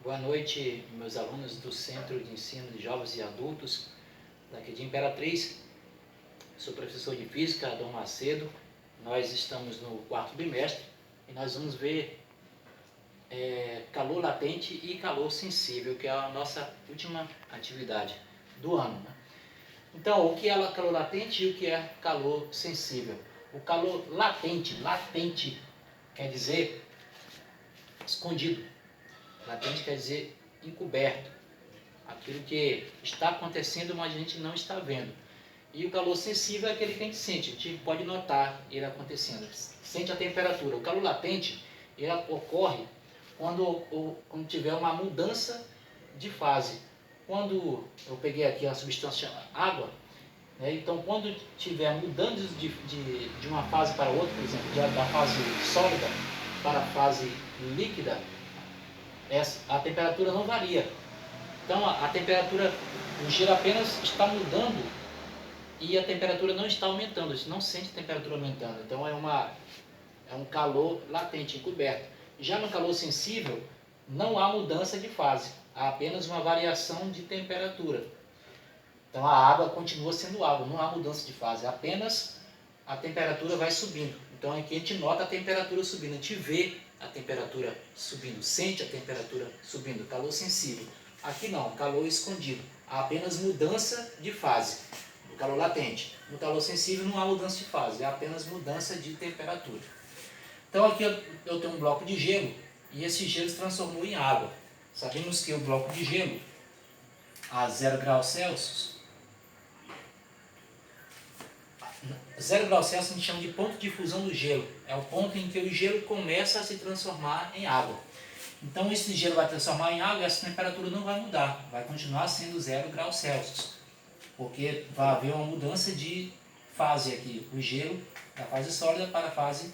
Boa noite, meus alunos do Centro de Ensino de Jovens e Adultos, daqui de Imperatriz. Sou professor de Física, Dom Macedo. Nós estamos no quarto bimestre e nós vamos ver calor latente e calor sensível, que é a nossa última atividade do ano, né? Então, o que é calor latente e o que é calor sensível? O calor latente quer dizer escondido. Latente quer dizer encoberto. Aquilo que está acontecendo, mas a gente não está vendo. E o calor sensível é aquele que a gente sente. A gente pode notar ele acontecendo. Sente a temperatura. O calor latente, ele ocorre quando tiver uma mudança de fase. Quando eu peguei aqui a substância água, né, então quando tiver mudando de uma fase para outra, por exemplo, da fase sólida para a fase líquida, a temperatura não varia. Então a temperatura, o gelo apenas está mudando e a temperatura não está aumentando, a gente não sente a temperatura aumentando. Então é um calor latente, encoberto. Já no calor sensível, não há mudança de fase, há apenas uma variação de temperatura. Então a água continua sendo água, não há mudança de fase, apenas a temperatura vai subindo. Então aqui a gente nota a temperatura subindo, a gente vê a temperatura subindo, sente a temperatura subindo, calor sensível. Aqui não, calor escondido, há apenas mudança de fase, no calor latente. No calor sensível não há mudança de fase, há apenas mudança de temperatura. Então aqui eu tenho um bloco de gelo e esse gelo se transformou em água. Sabemos que o bloco de gelo a 0 graus Celsius, 0 graus Celsius a gente chama de ponto de fusão do gelo. É o ponto em que o gelo começa a se transformar em água. Então esse gelo vai transformar em água e essa temperatura não vai mudar. Vai continuar sendo 0 graus Celsius. Porque vai haver uma mudança de fase aqui. O gelo da fase sólida para a fase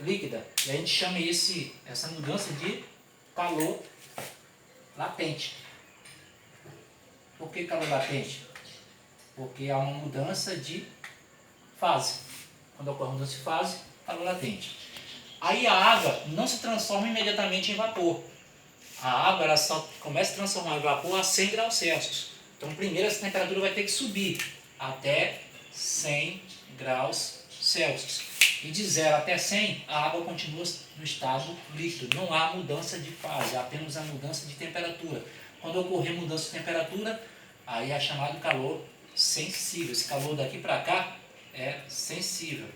líquida. E a gente chama essa mudança de calor latente. Por que calor latente? Porque há uma mudança de fase. Quando ocorre mudança de fase, calor latente. Aí a água não se transforma imediatamente em vapor. A água ela só começa a transformar em vapor a 100 graus Celsius. Então primeiro essa temperatura vai ter que subir até 100 graus Celsius. E de 0 até 100, a água continua no estado líquido. Não há mudança de fase, há apenas a mudança de temperatura. Quando ocorrer mudança de temperatura, aí é chamado calor sensível. Esse calor daqui para cá é sensível.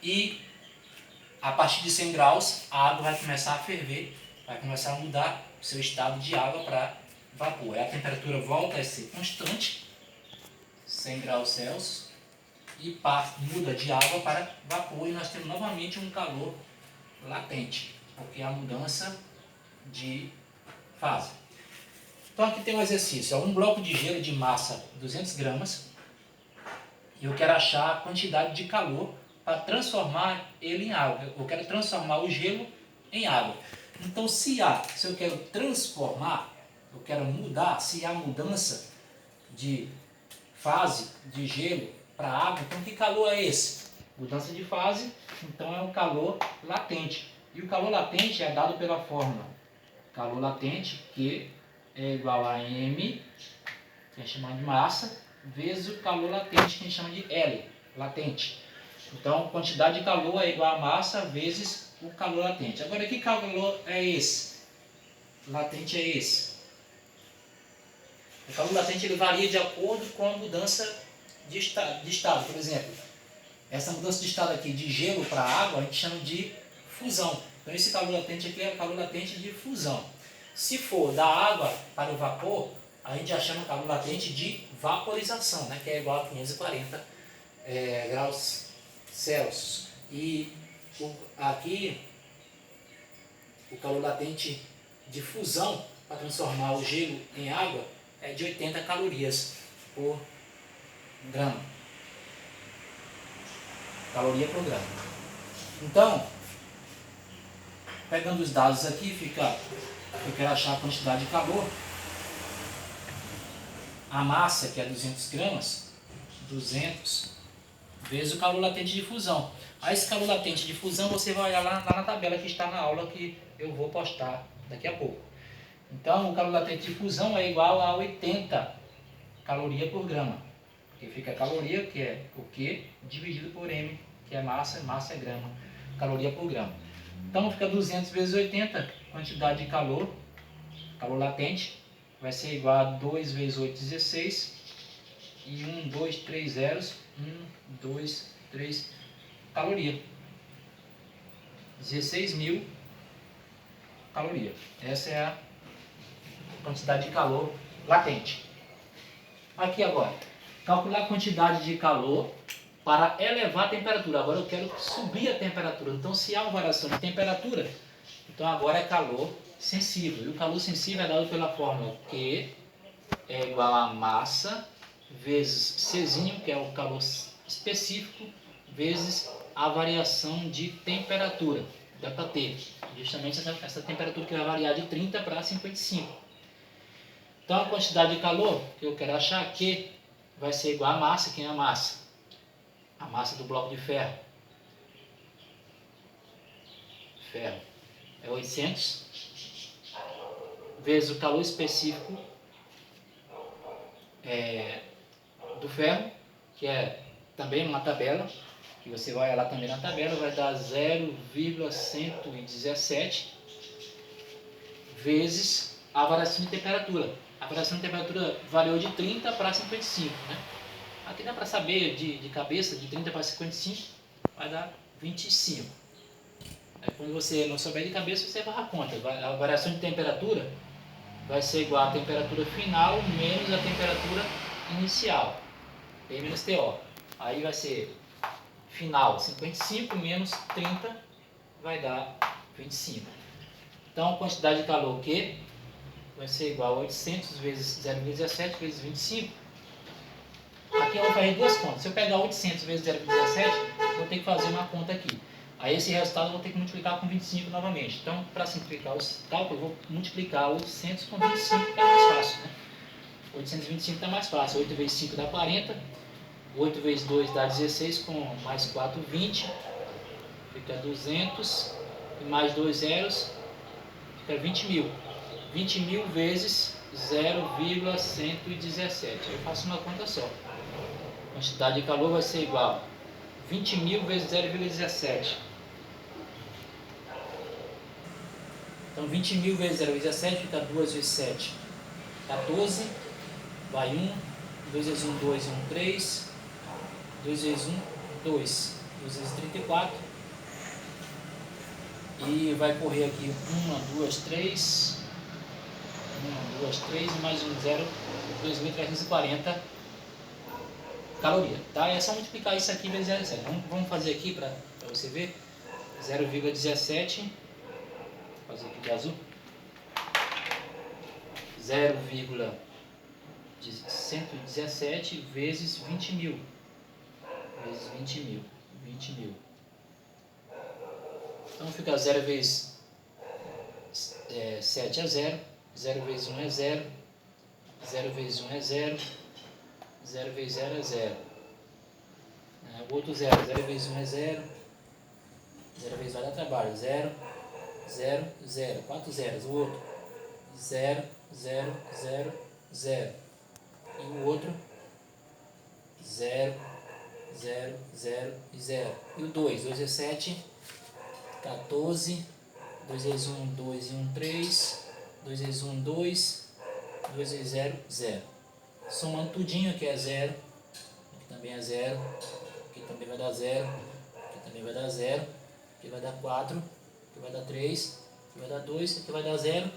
E a partir de 100 graus, a água vai começar a ferver, vai começar a mudar o seu estado de água para vapor. Aí a temperatura volta a ser constante, 100 graus Celsius, e muda de água para vapor e nós temos novamente um calor latente, porque há mudança de fase. Então aqui tem um exercício, é um bloco de gelo de massa 200 gramas e eu quero achar a quantidade de calor para transformar ele em água. Eu quero transformar o gelo em água. Então se eu quero transformar, eu quero mudar, se há mudança de fase de gelo para água, então que calor é esse? Mudança de fase, então é um calor latente. E o calor latente é dado pela fórmula calor latente, que é igual a M, que a gente chama de massa, vezes o calor latente, que a gente chama de L, latente. Então, quantidade de calor é igual a massa vezes o calor latente. Agora, que calor é esse? Latente é esse. O calor latente ele varia de acordo com a mudança de estado. Por exemplo, essa mudança de estado aqui de gelo para água, a gente chama de fusão. Então esse calor latente aqui é o calor latente de fusão. Se for da água para o vapor, a gente já chama calor latente de vaporização, né? Que é igual a 540 graus Celsius. E aqui o calor latente de fusão, para transformar o gelo em água, é de 80 calorias por grama. Caloria por grama. Então, pegando os dados aqui, eu quero achar a quantidade de calor. A massa, que é 200 gramas, 200 vezes o calor latente de fusão. Aí esse calor latente de fusão você vai olhar lá na tabela que está na aula que eu vou postar daqui a pouco. Então o calor latente de fusão é igual a 80 caloria por grama. Porque fica a caloria, que é o Q, dividido por M, que é massa é grama, caloria por grama. Então fica 200 vezes 80, quantidade de calor latente, vai ser igual a 2 vezes 8, 16, e 1, 2, 3 zeros, 1, 2, 3, caloria. 16.000 caloria. Essa é a quantidade de calor latente. Aqui agora, calcular a quantidade de calor para elevar a temperatura. Agora eu quero subir a temperatura. Então, se há uma variação de temperatura, então agora é calor sensível. E o calor sensível é dado pela fórmula Q é igual a massa vezes Czinho, que é o calor específico, vezes a variação de temperatura. Dá para ter justamente essa temperatura que vai variar de 30 para 55. Então a quantidade de calor que eu quero achar aqui vai ser igual a massa. Quem é a massa? A massa do bloco de ferro. Ferro é 800 vezes o calor específico do ferro, que é também uma tabela, que você vai lá também na tabela, vai dar 0,117 vezes a variação de temperatura. A variação de temperatura variou de 30 para 55, né? Aqui dá para saber de cabeça, de 30 para 55 vai dar 25. Aí, quando você não souber de cabeça, você vai a conta. A variação de temperatura vai ser igual à temperatura final menos a temperatura inicial, P menos TO. Aí vai ser final 55 menos 30 vai dar 25. Então a quantidade de calor Q vai ser igual a 800 vezes 0,17 vezes 25. Aqui eu vou fazer duas contas. Se eu pegar 800 vezes 0,17, vou ter que fazer uma conta aqui. Aí esse resultado eu vou ter que multiplicar com 25 novamente. Então, para simplificar os cálculos, eu vou multiplicar 800 com 25, que é mais fácil, né? 825 está mais fácil. 8 vezes 5 dá 40. 8 vezes 2 dá 16, com mais 4, 20. Fica 200. E mais 2 zeros, fica 20.000. 20.000 vezes 0,117. Eu faço uma conta só. A quantidade de calor vai ser igual a 20.000 vezes 0,17. Então 20.000 vezes 0,17 fica 2 vezes 7, 14. Vai 1, 2 vezes 1, 2 e 1, 3. 2 vezes 1, 2. 2 vezes 34. E vai correr aqui 1, 2, 3. 1, 2, 3 e mais um 0, 2.340 caloria, tá? É só multiplicar isso aqui vezes 0,17. Vamos fazer aqui para você ver. 0,17, vou fazer aqui de azul. 0,117 vezes 20.000. Vezes 20.000. 20.000. Então fica 0 vezes 7 é 0. 0 vezes 1 é 0. 0 vezes 1 é 0. 0 vezes 0 é 0. O outro 0. 0 vezes 1 é 0. 0 vezes vai dar trabalho. 0, 0, 0. 4 zeros. O outro 0, 0, 0, 0. E o outro 0, 0, 0 e 0. E o 2. 2 vezes 7, 14. 2 vezes 1, 2 e 1, 3. 2 vezes 1, 2. 2 vezes 0, 0. Somando tudinho, aqui é 0. Aqui também é 0. Aqui também vai dar 0. Aqui também vai dar 0. Aqui vai dar 4. Aqui vai dar 3. Aqui vai dar 2. Aqui vai dar 0.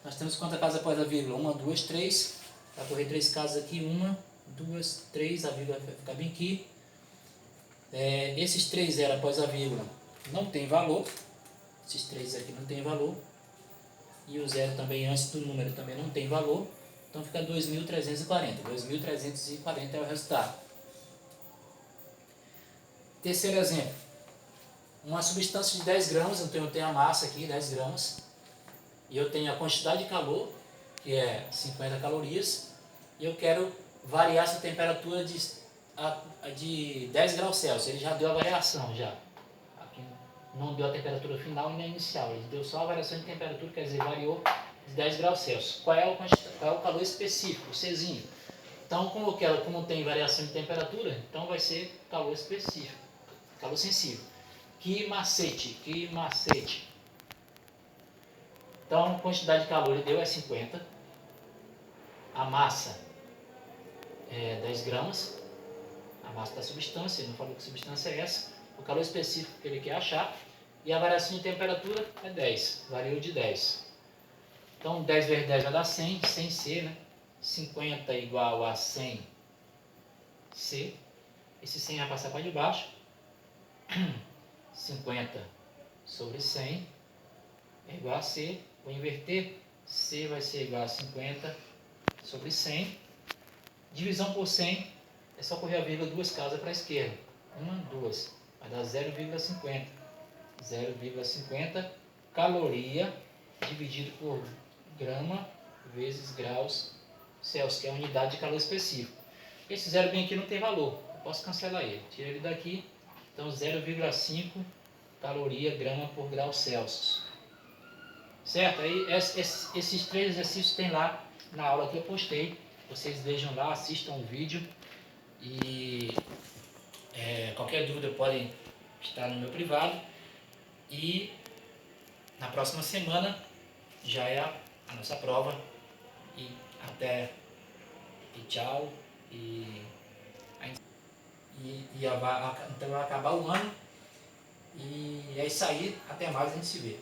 Nós temos quantas casas após a vírgula? 1, 2, 3. Vai correr 3 casas aqui. 1, 2, 3. A vírgula vai ficar bem aqui. Esses 3 zeros após a vírgula não tem valor. Esses 3 aqui não tem valor. E o 0 também antes do número também não tem valor. Então fica 2.340. 2.340 é o resultado. Terceiro exemplo. Uma substância de 10 gramas, então eu tenho a massa aqui, 10 gramas. E eu tenho a quantidade de calor, que é 50 calorias. E eu quero variar essa temperatura de a de 10 graus Celsius, ele já deu a variação já. Aqui não deu a temperatura final e nem a inicial, ele deu só a variação de temperatura, quer dizer, variou de 10 graus Celsius. Qual é o calor específico, o Czinho? Então, como tem variação de temperatura, então vai ser calor específico, calor sensível. Que macete. Então, a quantidade de calor ele deu é 50. A massa é 10 gramas. A massa da substância, ele não falou que substância é essa. O calor específico que ele quer achar. E a variação de temperatura é 10. Variou de 10. Então, 10 vezes 10 vai dar 100. 100C, né? 50 igual a 100C. Esse 100 vai passar para debaixo. 50 sobre 100 é igual a C. Vou inverter. C vai ser igual a 50 sobre 100. Divisão por 100 é só correr a vírgula duas casas para a esquerda. 1, 2. Vai dar 0,50. 0,50 caloria dividido por grama vezes graus Celsius, que é a unidade de calor específico. Esse zero bem aqui não tem valor. Eu posso cancelar ele. Tira ele daqui. Então 0,5 caloria grama por grau Celsius. Certo? Aí esses 3 exercícios tem lá na aula que eu postei. Vocês vejam lá, assistam o vídeo. E qualquer dúvida podem estar no meu privado. E na próxima semana já é a nossa prova. E até e tchau. Então vai acabar o ano. E é isso aí. Até mais, a gente se vê.